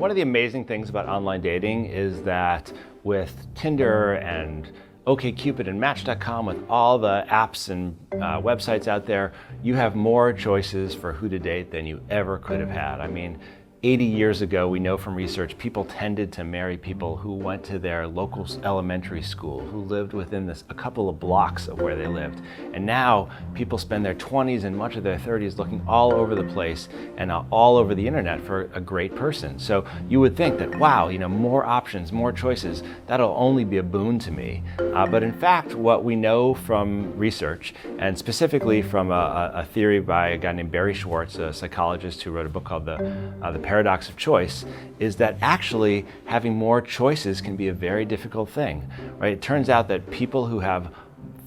One of the amazing things about online dating is that with Tinder and OkCupid and Match.com, with all the apps and websites out there, you have more choices for who to date than you ever could have had. I mean, 80 years ago, we know from research, people tended to marry people who went to their local elementary school, who lived within a couple of blocks of where they lived. And now people spend their 20s and much of their 30s looking all over the place and all over the internet for a great person. So you would think that, wow, more options, more choices, that'll only be a boon to me. But in fact, what we know from research, and specifically from a theory by a guy named Barry Schwartz, a psychologist who wrote a book called The Paradox of Choice, is that actually having more choices can be a very difficult thing, right? It turns out that people who have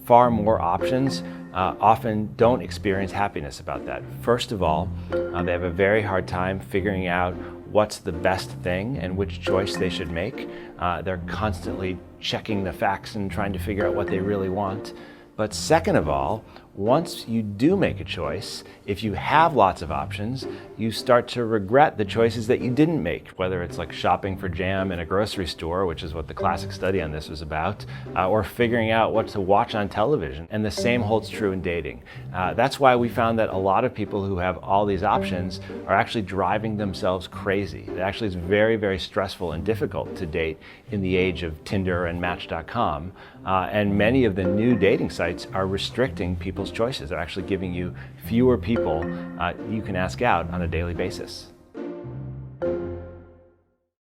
far more options often don't experience happiness about that. First of all, they have a very hard time figuring out what's the best thing and which choice they should make. They're constantly checking the facts and trying to figure out what they really want. But second of all, once you do make a choice, if you have lots of options, you start to regret the choices that you didn't make, whether it's like shopping for jam in a grocery store, which is what the classic study on this was about, or figuring out what to watch on television. And the same holds true in dating. That's why we found that a lot of people who have all these options are actually driving themselves crazy. It actually is very, very stressful and difficult to date in the age of Tinder and Match.com. And many of the new dating sites are restricting people's choices. They're actually giving you fewer people you can ask out on a daily basis.